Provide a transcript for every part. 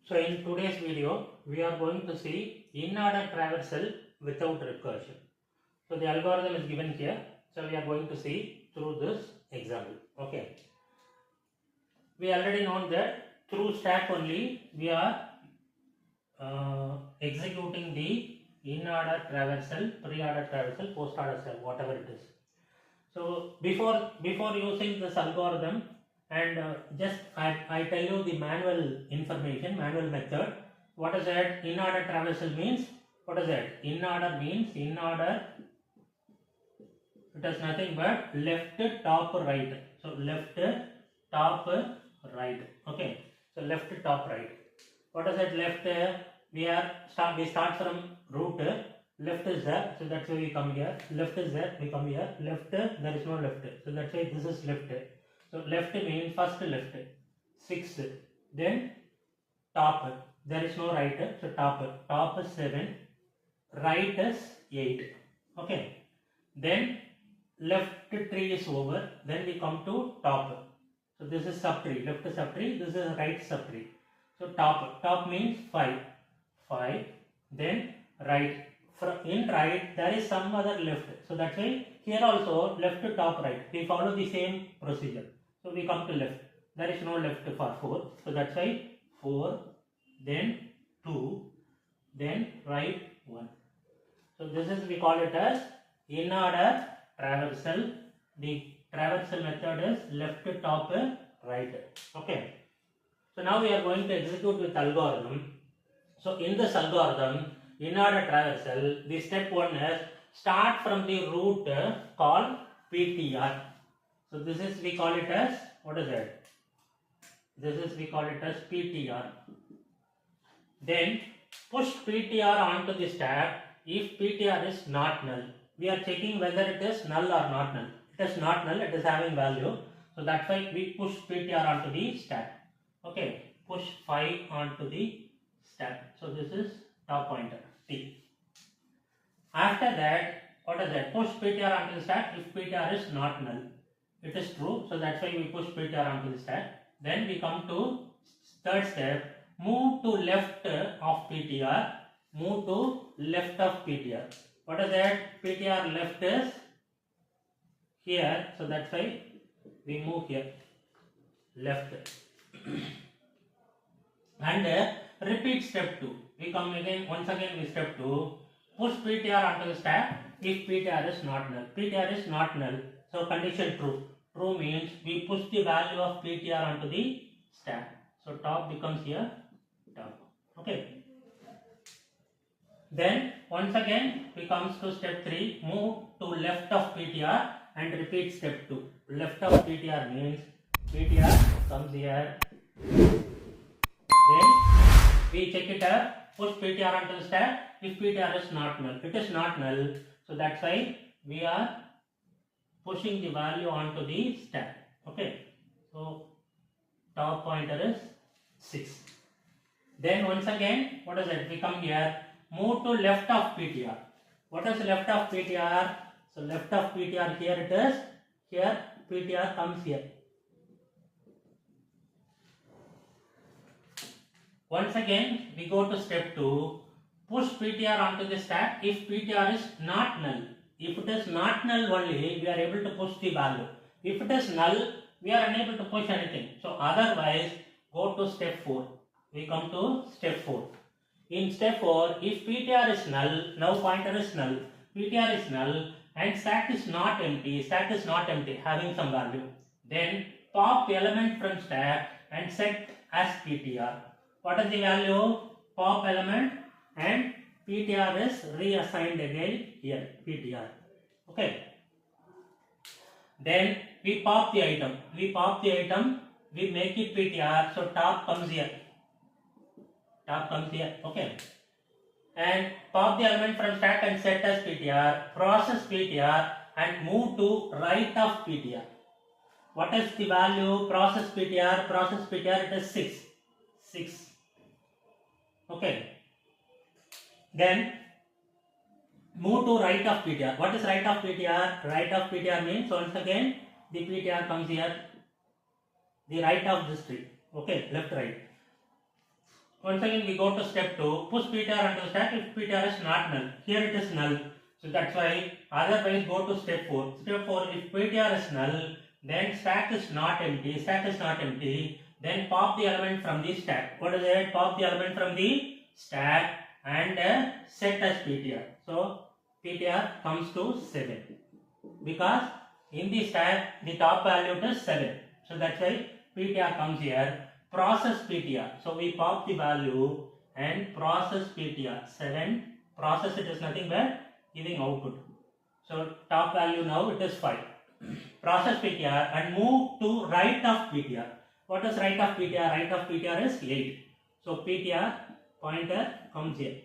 So in today's video, we are going to see in-order traversal without recursion. So the algorithm is given here. So we are going to see through this example. Okay. We already know that through stack only we are executing the in-order traversal, pre-order traversal, post-order traversal, whatever it is. So before using this algorithm, and just I tell you the manual information, manual method. What is that? In order traversal means, what is that? In order means, in order, it is nothing but left, top, right. So left, top, right. Okay. So left, top, right. What is that left? We start from root. Left is there, so that's why we come here. Left is there, we come here. Left, there is no left, so that's why this is left. So left means first left, 6. Then top, there is no right, so top is 7, right is 8. Okay. Then left tree is over. Then we come to top. So this is subtree, left subtree. This is right subtree. So top means 5. Then right. In right there is some other left, so that's why here also left to top right we follow the same procedure. So we come to left, there is no left for 4, so that's why 4, then 2, then right 1. So this is, we call it as in order traversal. The traversal method is left to top right. Okay. So now we are going to execute with algorithm. So in this algorithm, in order traversal, the step 1 is start from the root called PTR. So this is, we call it as, what is that? This is, we call it as PTR. Then push PTR onto the stack if PTR is not null. We are checking whether it is null or not null. It is not null, it is having value. So that's why we push PTR onto the stack. Okay, push 5 onto the stack. So this is top pointer T. After that, what is that? Push PTR onto the stack if PTR is not null. It is true, so that's why we push PTR onto the stack. Then we come to third step, move to left of PTR, move to left of PTR. What is that? PTR left is here, so that's why we move here, left. And repeat step 2. We come again, once again we step 2, push PTR onto the stack if PTR is not null. PTR is not null, so condition true. True means we push the value of PTR onto the stack. So top becomes here top. Okay. Then once again we comes to step 3, move to left of PTR and repeat step 2. Left of PTR means PTR comes here. Then we check it up, push PTR onto the stack if PTR is not null. It is not null, so that's why we are pushing the value onto the stack. Okay, so top pointer is 6. Then once again, what is it? We come here, move to left of PTR. What is left of PTR? So left of PTR, here it is. Here PTR comes here. Once again, we go to step 2, push PTR onto the stack if PTR is not null. If it is not null only, we are able to push the value. If it is null, we are unable to push anything. So otherwise, go to step 4. We come to step 4. In step 4, if PTR is null, now pointer is null, PTR is null, and stack is not empty, having some value, then pop element from stack and set as PTR. What is the value? Pop element and PTR is reassigned again here, PTR. Okay. Then we pop the item. We make it PTR, so top comes here. Okay. And pop the element from stack and set as PTR, process PTR and move to right of PTR. What is the value? Process PTR, it is 6. Okay. Then move to right of PTR. What is right of PTR? Right of PTR means, once again the PTR comes here, the right of this tree. Okay, left, right. Once again we go to step 2, push ptr onto stack if ptr is not null. Here it is null, so that's why otherwise go to step 4. Step 4, if ptr is null, then stack is not empty, then pop the element from the stack. What is it? Pop the element from the stack and set as ptr. So ptr comes to 7 because in the stack the top value is 7, so that's why ptr comes here. Process ptr, so we pop the value and process ptr 7. Process it is nothing but giving output, so top value now it is 5. Process ptr and move to right of ptr. What is right of ptr? Right of ptr is 8, so ptr pointer comes here.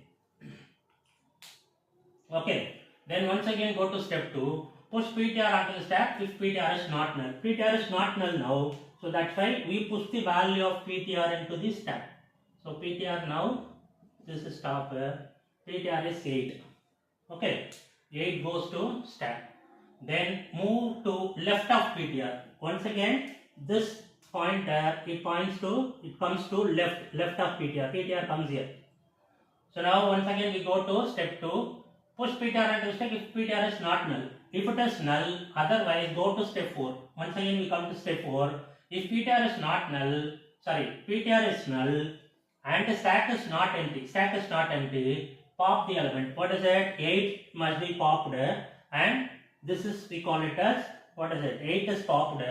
Okay, then once again go to step 2, push ptr onto the stack if ptr is not null. Ptr is not null now, so that's why we push the value of ptr into the stack. So ptr now, this is top, ptr is 8. Okay, 8 goes to stack. Then move to left of ptr. Once again this pointer, it comes to left of ptr. Ptr comes here. So now once again we go to step 2, push ptr onto stack if ptr is not null. If it is null, otherwise go to step 4. Once again we come to step 4. If ptr is not null, ptr is null and stack is not empty, pop the element. What is it? 8 must be popped, and this is, we call it as, what is it? 8 is popped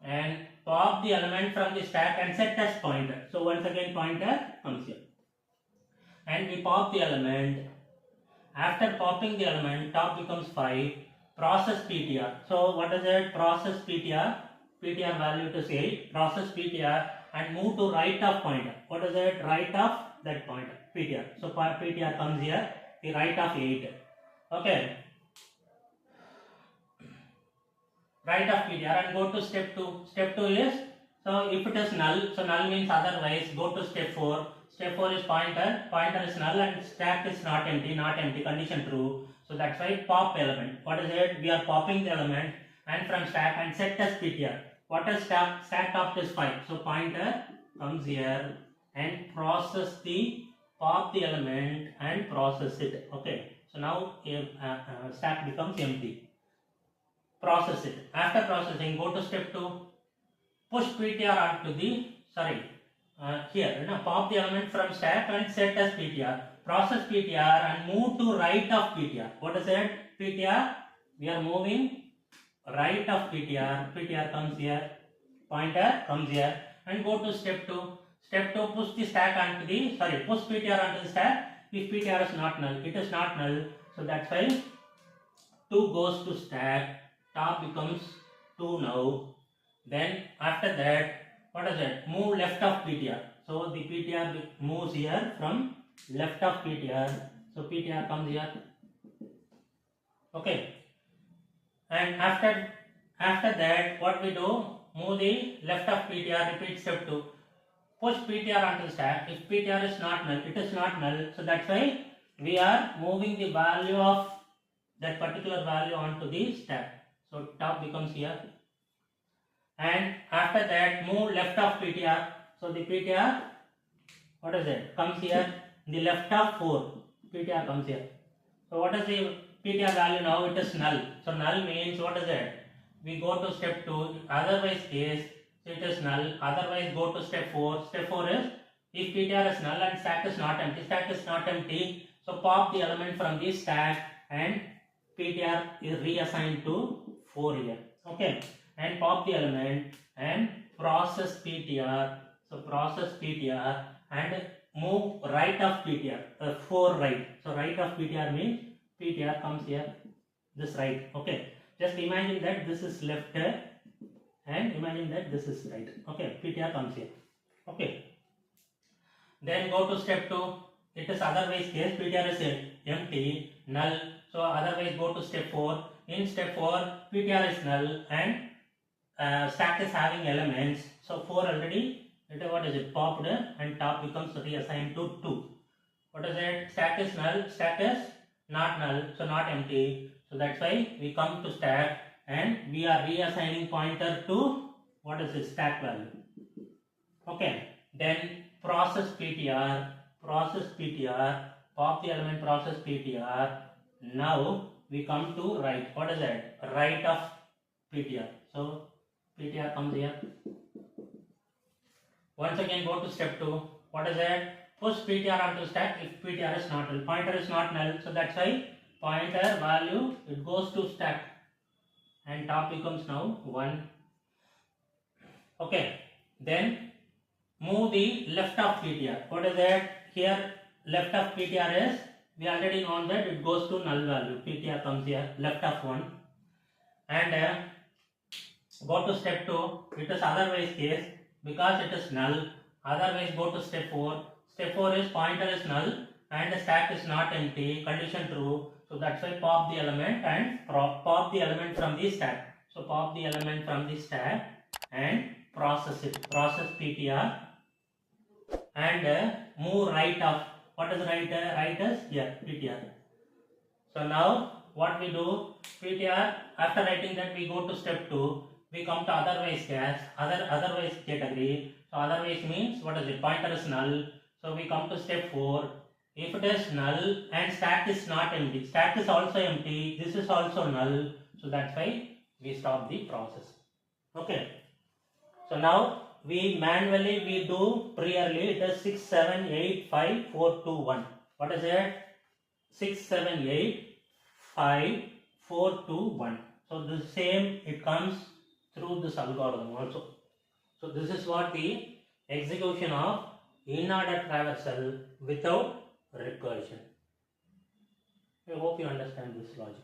and pop the element from the stack and set as pointer. So once again pointer comes here and we pop the element. After popping the element, top becomes 5. Process ptr. So what is it? Process ptr. Ptr value is 8. Process ptr and move to right of pointer. What is it? Right of that pointer. Ptr. So ptr comes here. The right of 8. Okay. Right of ptr and go to step 2. Step 2 is, so if it is null, so null means otherwise, go to step 4. Step 4 is pointer is null and stack is not empty, condition true. So that's why pop element. What is it? We are popping the element and from stack and set as ptr. What is stack? Stack top is 5. So pointer comes here and pop the element and process it. Okay. So now stack becomes empty. Process it. After processing, go to step 2. Push ptr onto the, here, pop the element from stack and set as ptr. Process ptr and move to right of ptr. What is it? Ptr, we are moving right of ptr. Ptr comes here, pointer comes here, and go to step 2. Step 2, push the stack onto the, push ptr onto the stack if ptr is not null. It is not null, so that's why 2 goes to stack. Top becomes 2 now. Then after that, what is it? Move left of ptr. So the ptr moves here from left of ptr. So ptr comes here. Okay. And after that, what we do? Move the left of ptr. Repeat step 2. Push ptr onto the stack. If ptr is not null, it is not null. So that's why we are moving the value of that particular value onto the stack. So top becomes here. And after that, move left of ptr. So the ptr, what is it? Comes here. The left of 4. Ptr comes here. So what is the ptr value now? It is null. So null means, what is it? We go to step 2. Otherwise case, so it is null. Otherwise go to step 4. Step 4 is, if ptr is null and stack is not empty, so pop the element from the stack and ptr is reassigned to 4 here. Okay. And pop the element and process ptr. So process ptr and move right of ptr. 4 right. So right of ptr means ptr comes here. This right. Okay. Just imagine that this is left and imagine that this is right. Okay. Ptr comes here. Okay. Then go to step 2. It is otherwise case. Ptr is empty, null. So otherwise go to step 4. In step 4, ptr is null and stack is having elements. So 4 already, what is it? Popped and top becomes reassigned to 2. What is it? Stack is null, stack is not null, so not empty. So that's why we come to stack and we are reassigning pointer to, what is it? Stack value. Okay. Then process PTR, pop the element process PTR. Now we come to write. What is that? Write of PTR. So PTR comes here. Once again go to step 2. What is that? Push PTR onto stack if PTR is not null. Pointer is not null, so that's why pointer value it goes to stack and top becomes now 1. Okay, then move the left of PTR. What is that? Here left of PTR is, we already know that it goes to null value. PTR comes here, left of 1. And go to step 2. It is otherwise case because it is null. Otherwise go to step 4. Step 4 is pointer is null and the stack is not empty, condition true. So that's why pop the element and pop the element from the stack. So pop the element from the stack and process it. Process PTR and move right of. What is right? Right is here PTR. So now what we do? PTR, after writing that we go to step 2. We come to otherwise case, otherwise category. So otherwise means what is it? Pointer is null. So we come to step 4. If it is null and stack is not empty, stack is also empty, this is also null. So that's why we stop the process. Okay. So now we manually we do pre-early. It is 6, 7, 8, 5, 4, 2, 1. What is it? 6, 7, 8, 5, 4, 2, 1. So the same it comes through this algorithm also. So this is what the execution of in-order traversal without recursion. I hope you understand this logic.